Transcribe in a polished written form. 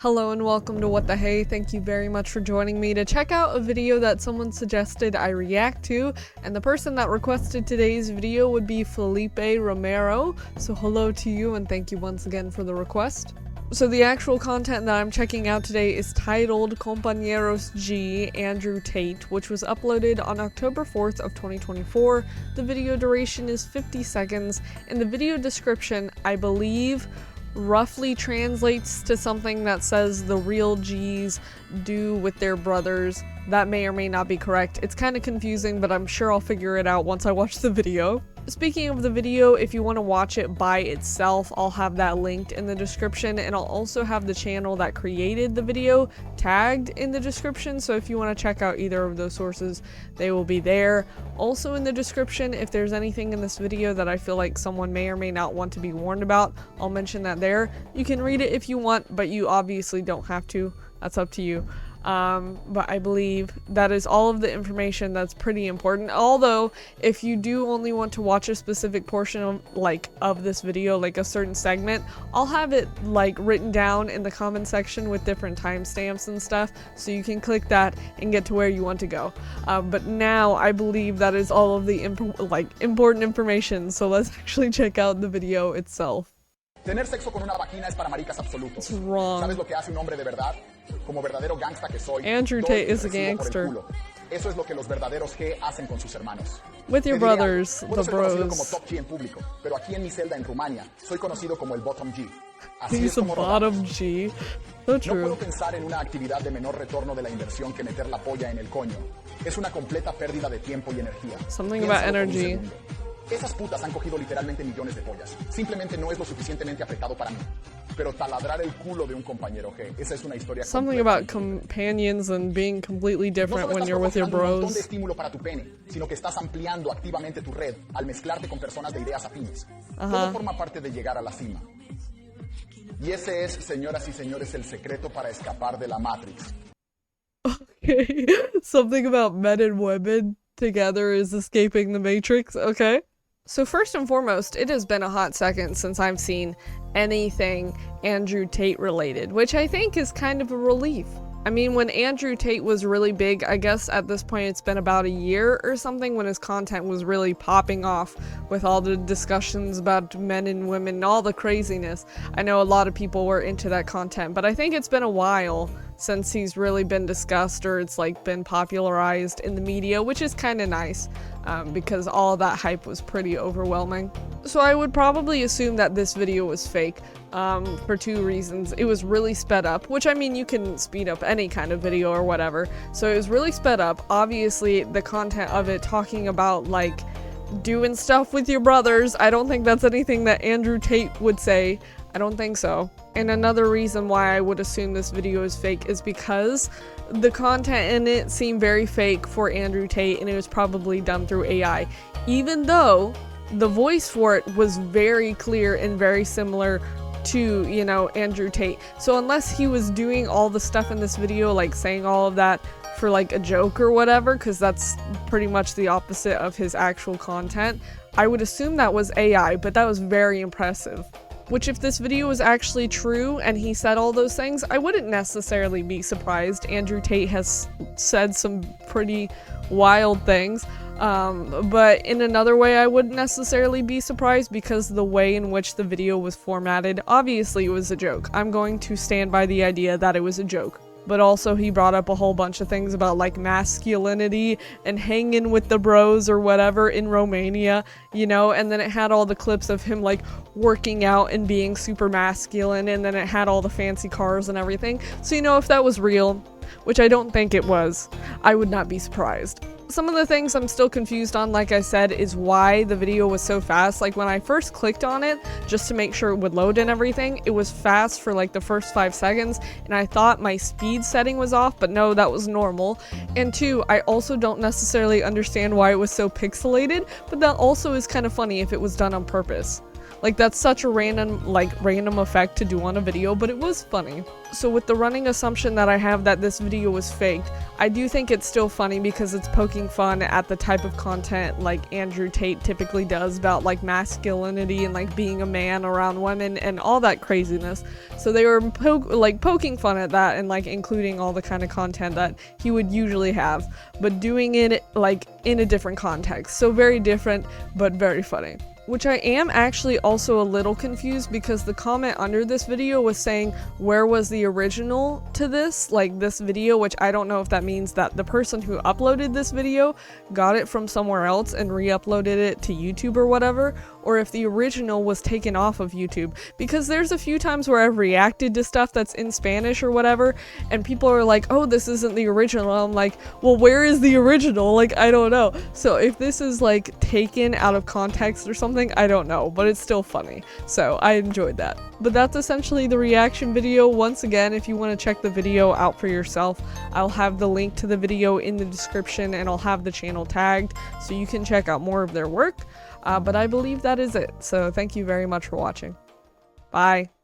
Hello and welcome to What the Hey. Thank you very much for joining me to check out a video that someone suggested I react to, and the person that requested today's video would be Felipe Romero. So hello to you and thank you once again for the request. So the actual content that I'm checking out today is titled Compañeros G, Andrew Tate, which was uploaded on October 4th of 2024. The video duration is 50 seconds, and the video description, I believe, roughly translates to something that says the real G's do with their brothers. That may or may not be correct. It's kind of confusing, but I'm sure I'll figure it out once I watch the video. Speaking of the video, if you want to watch it by itself, I'll have that linked in the description, and I'll also have the channel that created the video tagged in the description, so if you want to check out either of those sources, they will be there. Also in the description, if there's anything in this video that I feel like someone may or may not want to be warned about, I'll mention that there. You can read it if you want, but you obviously don't have to. That's up to you. But I believe that is all of the information that's pretty important. Although, if you do only want to watch a specific portion of this video, like a certain segment, I'll have it written down in the comment section with different timestamps and stuff, so you can click that and get to where you want to go. But now I believe that is all of the important information, so let's actually check out the video itself. Tener sexo con una vagina es para maricas absolutos. It's wrong. ¿Sabes lo que hace un hombre de verdad? Como verdadero gangsta que soy. Andrew Tate is a gangster. Eso es lo que los verdaderos G hacen con sus hermanos. With your brothers, the bros. Puedo ser conocido como bros. top G en público, pero aquí en mi celda en Rumania soy conocido como el bottom G. Así He's es a como bottom G. So No true. puedo pensar en una actividad de menor retorno de la inversión que meter la polla en el coño. Es una completa pérdida de tiempo y energía. Something about Piénsalo por un energy. segundo. Esas putas han cogido literalmente millones de pollas. Simplemente no es lo suficientemente apretado para mí. Pero taladrar el culo de un compañero G, esa es una historia Something about companions and being completely No different solo when estás you're with your proporcionando un montón bros. de estímulo para tu pene, sino que estás ampliando activamente tu red al mezclarte con personas de ideas afines. Todo forma parte de llegar a la cima. Y ese es, señoras y señores, el secreto para escapar de la Matrix. Okay. Something about men and women together is escaping the Matrix. Okay. So first and foremost, it has been a hot second since I've seen anything Andrew Tate related, which I think is kind of a relief. I mean, when Andrew Tate was really big, I guess at this point it's been about a year or something when his content was really popping off with all the discussions about men and women and all the craziness. I know a lot of people were into that content, but I think it's been a while since he's really been discussed or it's been popularized in the media, which is kind of nice because all that hype was pretty overwhelming. So I would probably assume that this video was fake for two reasons. It was really sped up, which I mean you can speed up any kind of video or whatever. So it was really sped up. Obviously the content of it talking about doing stuff with your brothers, I don't think that's anything that Andrew Tate would say. I don't think so. And another reason why I would assume this video is fake is because the content in it seemed very fake for Andrew Tate and it was probably done through AI. Even though the voice for it was very clear and very similar to, you know, Andrew Tate. So unless he was doing all the stuff in this video, saying all of that for a joke or whatever, because that's pretty much the opposite of his actual content, I would assume that was AI, but that was very impressive. Which, if this video was actually true and he said all those things, I wouldn't necessarily be surprised. Andrew Tate has said some pretty wild things. But in another way, I wouldn't necessarily be surprised because the way in which the video was formatted, obviously it was a joke. I'm going to stand by the idea that it was a joke. But also he brought up a whole bunch of things about masculinity and hanging with the bros or whatever in Romania, you know, and then it had all the clips of him working out and being super masculine, and then it had all the fancy cars and everything. So, you know, if that was real, which I don't think it was, I would not be surprised. Some of the things I'm still confused on, like I said, is why the video was so fast. When I first clicked on it, just to make sure it would load and everything, it was fast for the first 5 seconds, and I thought my speed setting was off, but no, that was normal. And two, I also don't necessarily understand why it was so pixelated, but that also is kind of funny if it was done on purpose. Like, that's such a random effect to do on a video, but it was funny. So with the running assumption that I have that this video was faked, I do think it's still funny because it's poking fun at the type of content like Andrew Tate typically does about like masculinity and like being a man around women and all that craziness. So they were poking fun at that and like including all the kind of content that he would usually have, but doing it like in a different context. So very different, but very funny. Which I am actually also a little confused because the comment under this video was saying, where was the original to this? Like this video, which I don't know if that means that the person who uploaded this video got it from somewhere else and re-uploaded it to YouTube or whatever, or if the original was taken off of YouTube. Because there's a few times where I've reacted to stuff that's in Spanish or whatever, and people are like, oh, this isn't the original. I'm like, well, where is the original? Like, I don't know. So if this is like taken out of context or something, I don't know, but it's still funny. So I enjoyed that. But that's essentially the reaction video. Once again, if you want to check the video out for yourself, I'll have the link to the video in the description and I'll have the channel tagged so you can check out more of their work. But I believe that is it. So thank you very much for watching. Bye.